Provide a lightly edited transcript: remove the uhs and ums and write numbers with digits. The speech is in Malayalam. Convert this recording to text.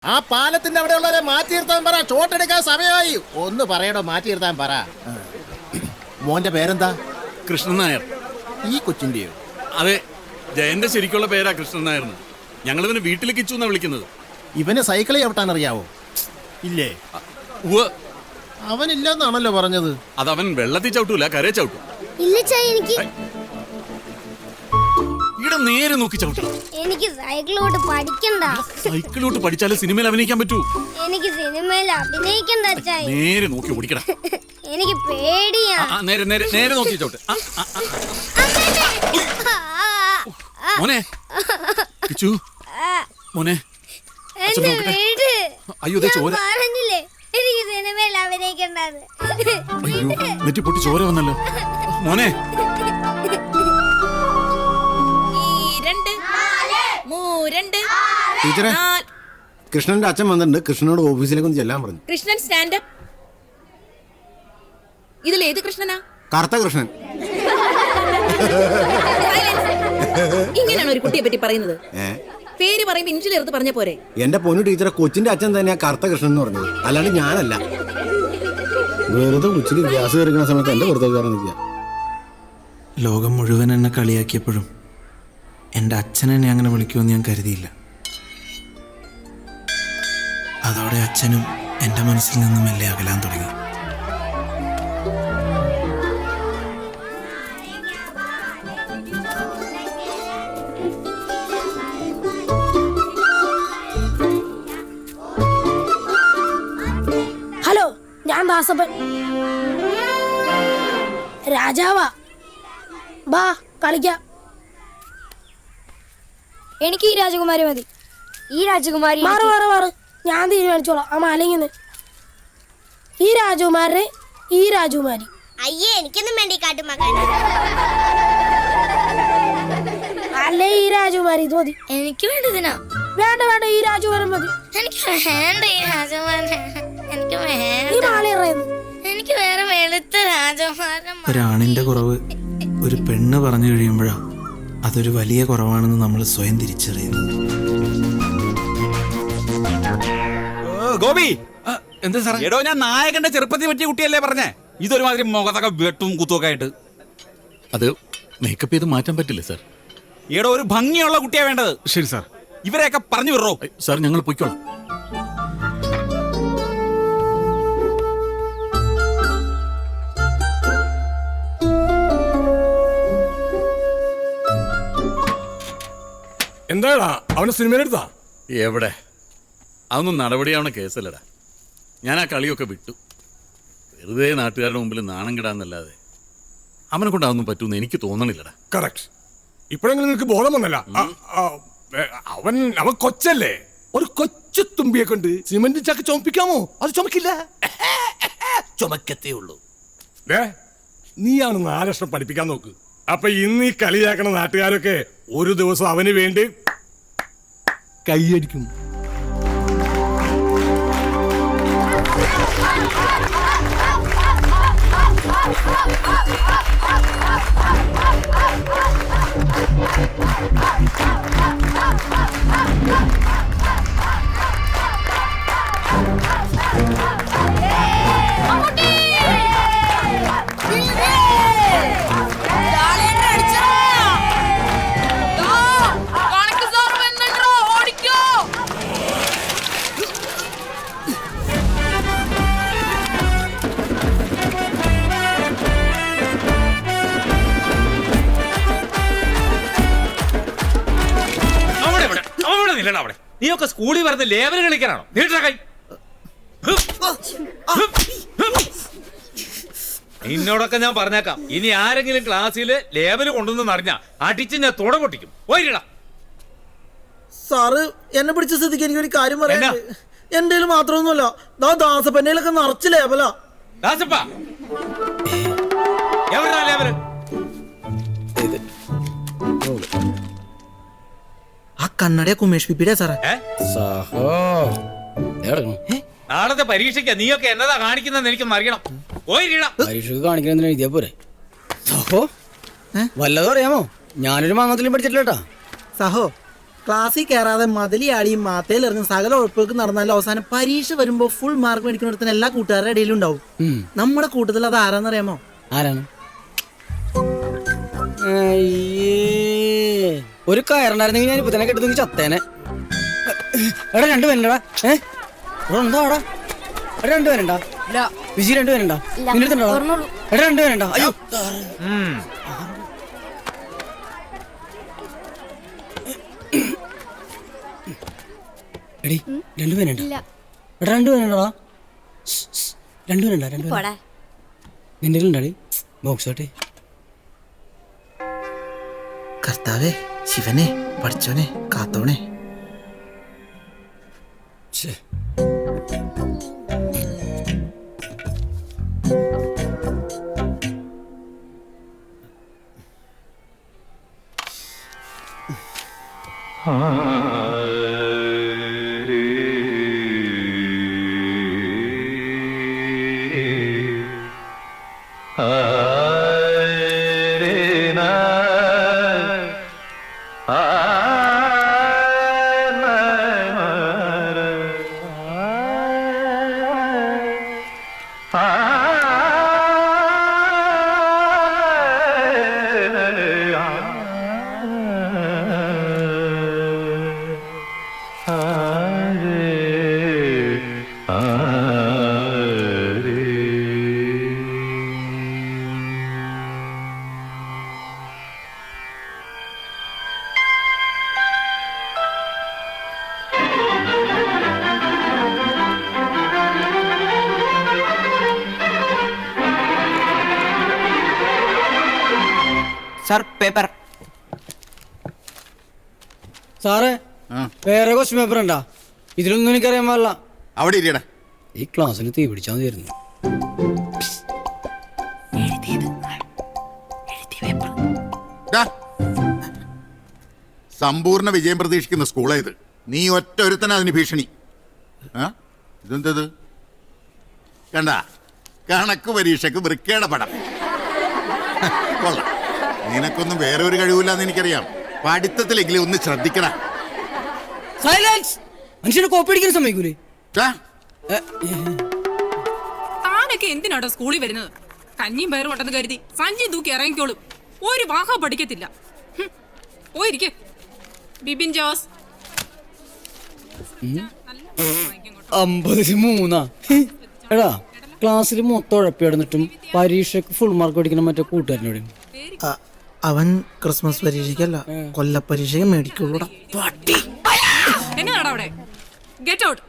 ആ പാലത്തിന്റെ അവിടെ ഉള്ളവരെ മാറ്റി നിർത്താൻ പറ. ഷോട്ടെടുക്കാൻ സമയമായി. ഒന്ന് പറയടോ, മാറ്റി നിർത്താൻ പറ. മോന്റെ പേരെന്താ? കൃഷ്ണൻ നായർ. ഈ കൊച്ചിന്റെയോ? അതെ, ജയന്റെ ശരിക്കുള്ള പേരാ കൃഷ്ണൻ നായർ. ഞങ്ങൾ ഇവന് വീട്ടിൽ കിച്ചു എന്നാ വിളിക്കുന്നത്. ഇവന് സൈക്കിൾ ചവിട്ടാൻ അറിയാവോ? ഇല്ലേ? അവനില്ലെന്നാണല്ലോ പറഞ്ഞത്. അതവൻ വെള്ളത്തിൽ ചവിട്ടൂല, കരയെ ചവിട്ടും. ഇവിടെ നേരെ നോക്കി ചവിട്ടണം. എനിക്ക് സൈക്കിളോട്ട് പഠിക്കണ്ട. സൈക്കിളോട്ട് പഠിച്ചാലേ സിനിമയിൽ അഭിനയിക്കാൻ പറ്റൂ. എനിക്ക് സിനിമയിൽ അഭിനയിക്കണ്ട അച്ചായി. നേരെ നോക്കി ഓടിക്കണം. എനിക്ക് പേടിയാ. നേരെ നേരെ നേരെ നോക്കി ചവിട്ട്. മോനെ കിച്ചു, മോനെ. അയ്യോ, ചോര. പറഞ്ഞില്ലേ എനിക്ക് സിനിമയിൽ അഭിനയിക്കണ്ടത്. അയ്യോ, നെറ്റി പൊട്ടി ചോര വന്നല്ലോ മോനെ. ടീച്ചറെ, കൃഷ്ണന്റെ അച്ഛൻ വന്നിട്ടുണ്ട്. കൃഷ്ണനോട് ഓഫീസിലേക്ക് ഒന്ന് ചെല്ലാൻ പറഞ്ഞു. കൃഷ്ണൻ സ്റ്റാൻഡപ്പ്. ഇതിൽ ഏത് കൃഷ്ണനാ? കറുത്ത കൃഷ്ണൻ. ഇങ്ങനെയാണ് ഒരു കുട്ടിയെ പറ്റി പറയുന്നത്? പേര് പറയുമ്പോ ഇഞ്ചിൽ എടുത്ത് പറഞ്ഞ പോരെ? എന്റെ പൊന്നു ടീച്ചറെ, കൊച്ചിന്റെ അച്ഛൻ തന്നെയാ കറുത്ത കൃഷ്ണൻ എന്ന് പറഞ്ഞത്, അല്ലാണ്ട് ഞാനല്ല. വെറുതെ ഉച്ചയ്ക്ക് ഗ്യാസ് കയറിക്കുന്ന സമയത്ത് എന്റെ പുറത്തേക്കാരൻ നിൽക്കുക. ലോകം മുഴുവൻ എന്നെ കളിയാക്കിയപ്പോഴും എൻ്റെ അച്ഛനെന്നെ അങ്ങനെ വിളിക്കുമെന്ന് ഞാൻ കരുതിയില്ല. അതോടെ അച്ഛനും എൻ്റെ മനസ്സിൽ നിന്നും മെല്ലെ അകലാൻ തുടങ്ങി. ഹലോ, ഞാൻ ദാസപ്പൻ. രാജാവാ, ബാ കളിക്കാം. എനിക്ക് ഈ രാജകുമാരി മതി. ഈ രാജകുമാരി മാറ് മാറ് മാറ്, ഞാൻ തീരുമാനിച്ചോളാം. ആ മാലിങ്ങനെ ഈ രാജകുമാരനെ ഈ രാജകുമാരി. അയ്യേ, എനിക്കൊന്നും വേണ്ടി കാട്ടുമാക്കാൻ. അല്ലേ ഈ രാജകുമാരി ഇത് മതി. എനിക്ക് വേണ്ടതിനാ. വേണ്ട വേണ്ട, ഈ രാജകുമാരൻ മതി. എനിക്ക് വേണ്ട ഈ രാജകുമാരൻ. എനിക്ക് ഈ മാല ഇറയുന്നു. എനിക്ക് വേറെ വെളുത്ത രാജകുമാരൻ. ഒരാണിൻ്റെ കുറവ് ഒരു പെണ്ണ് പറഞ്ഞു കഴിയുമ്പോഴാണ് അതൊരു വലിയ കുറവാണെന്ന് നമ്മൾ സ്വയം തിരിച്ചറിയുന്നു. ഗോപി, എന്താ സാർ? എടോ, ഞാൻ നായകന്റെ ചെറുപ്പത്തിൽ പറ്റിയ കുട്ടിയല്ലേ പറഞ്ഞേ? ഇതൊരുമാതിരി മുഖത്തൊക്കെ വെട്ടും കുത്തുമൊക്കെ ആയിട്ട്. അത് മേക്കപ്പ് ചെയ്ത് മാറ്റാൻ പറ്റില്ല സാർ. എടോ, ഒരു ഭംഗിയുള്ള കുട്ടിയാ വേണ്ടത്. ശരി സാർ. ഇവരെയൊക്കെ പറഞ്ഞു വിടറോ. സാർ, ഞങ്ങൾ പൊയ്ക്കോളാം. എന്താടാ അവന് സിനിമയിലെടുത്താ? എവിടെ? അതൊന്നും നടപടിയാവണ കേസല്ലടാ. ഞാൻ ആ കളിയൊക്കെ വിട്ടു. വെറുതെ നാട്ടുകാരുടെ മുമ്പിൽ നാണം കിടാന്നല്ലാതെ അവനെ കൊണ്ട് അതൊന്നും പറ്റൂന്ന് എനിക്ക് തോന്നണില്ലടാ. കറക്റ്റ്. ഇപ്പോഴെങ്കിലും നിനക്ക് ബോധം വന്നല്ല. അവൻ കൊച്ചല്ലേ. ഒരു കൊച്ചു തുമ്പിയെ കൊണ്ട് സിമന്റ് ചാക്ക് ചുമപ്പിക്കാമോ? അത് ചുമക്കില്ല. ചുമക്കത്തേ ഉള്ളൂ. നീയാണ് 4 ലക്ഷം പഠിപ്പിക്കാൻ നോക്ക്. അപ്പൊ ഇന്ന് ഈ കളിയാക്കണ നാട്ടുകാരൊക്കെ ഒരു ദിവസം അവന് വേണ്ടി കൈയടിക്കും. നീയൊക്കെ സ്കൂളിൽ വരുന്ന ലേബൽ കളിക്കാനാണോ? നിന്നോടൊക്കെ ഞാൻ പറഞ്ഞേക്കാം, ഇനി ആരെങ്കിലും ക്ലാസ്സിൽ ലേബൽ കൊണ്ടുവന്ന് അറിഞ്ഞാ അടിച്ച് ഞാൻ തുട പൊട്ടിക്കും. പോയിടാ. സാറ് എന്നെ പിടിച്ച സ്ഥിതിക്ക് എനിക്കൊരു കാര്യം പറയാം. എന്റെ മാത്രമൊന്നുമല്ല, ദാസപ്പന്നയിലൊക്കെ നിറച്ച് ലേബലാ. ദാസപ്പ, എവിടാ ലേബല്? ആ കണ്ണട കുമേഷ് പിപ്പിടെ സാറേ. നാളത്തെ പരീക്ഷയ്ക്ക് നീയൊക്കെ എന്നതാ കാണിക്കുന്ന എനിക്കൊന്ന് അറിയണം. പരീക്ഷയ്ക്ക് കാണിക്കണ എഴുതിയാ പോരെ? സഹോ, വല്ലതും അറിയാമോ? ഞാനൊരു മാങ്ങത്തിലും പഠിച്ചിട്ടില്ല. സഹോ, ക്ലാസ്സിൽ കയറാതെ മതിലിയാടിയും മാത്തയിലിറങ്ങും സകല ഉഴപ്പുകൾക്ക് നടന്നാലും അവസാനം പരീക്ഷ വരുമ്പോ ഫുൾ മാർക്ക് മേടിക്കുന്നിടത്തിന് എല്ലാ കൂട്ടുകാരുടെ ഇടയിലും ഉണ്ടാവും. നമ്മുടെ കൂട്ടത്തിൽ അത് ആരാന്നറിയാമോ? ആരാണ്? ഒരു കയറുണ്ടായിരുന്നെങ്കിൽ ഞാൻ ഇപ്പൊ തന്നെ കെട്ടുന്നെങ്കിൽ ചത്തേനെ. എടാ 2 പേരുണ്ടാ? എന്താ അവിടെ? എടാ 2 പേരുണ്ടാ? വിജി 2 പേരുണ്ടാ? നിന്റെ എടാ 2 പേരുണ്ടാ? അയ്യോ എടി 2 പേരുണ്ടാ? എടാ 2 പേരുണ്ടാ? 2 പേരുണ്ടാ? 2 പേര് നിന്റെ ഉണ്ടാടി ബോക്സ് ആട്ടെ. കർത്താവേ, ശിവനെ, പഠിച്ചോനെ, കാത്തോണേ. Sir paper. സാറേ വേറെ ക്വസ്റ്റ്യൻ പേപ്പർ ഉണ്ടാ? ഇതിലൊന്നും എനിക്കറിയാൻ പാടില്ല. അവിടെ ഇരിയടാ. ഈ ക്ലാസ്സിൽ തീ പിടിച്ചാൽ മതിയായിരുന്നു. സമ്പൂർണ്ണ വിജയം പ്രതീക്ഷിക്കുന്ന സ്കൂളായത്. നീ ഒറ്റ ഒരുത്തന അതിന് ഭീഷണി. ഇതെന്തത് കണ്ട? കണക്ക് പരീക്ഷക്ക് വൃക്കയുടെ പടം. കൊള്ളാം. നിനക്കൊന്നും വേറെ ഒരു കഴിവില്ലാന്ന് എനിക്കറിയാം. പഠിത്തത്തിലെങ്കിലും ഒന്ന് ശ്രദ്ധിക്കണം. സൈലൻസ്. മനുഷ്യനെ കോപ്പി അടിക്കാൻ സമ്മതിക്കൂലേ? താനൊക്കെ എന്തിനാടോ സ്കൂളിൽ വരുന്നത്? കഞ്ഞിയും പയറും ഉണ്ടെന്ന് കരുതി സഞ്ചി തൂക്കി ഇറങ്ങിക്കോളും. ഒരു വാഹം പഠിക്കത്തില്ല. പോയിരിക്കെ ബിബിൻ ജോസ്. 53. എടാ ക്ലാസ്സിൽ മൊത്തം ഉഴപ്പി കിടന്നിട്ടും പരീക്ഷയ്ക്ക് ഫുൾ മാർക്ക് പഠിക്കണം മറ്റേ കൂട്ടുകാരനോട്. അവൻ ക്രിസ്മസ് പരീക്ഷയ്ക്കല്ല, കൊല്ലപ്പരീക്ഷയ്ക്ക് മേടിക്കുള്ളൂടാ. എന്നതാടാ അവിടെ? Get out.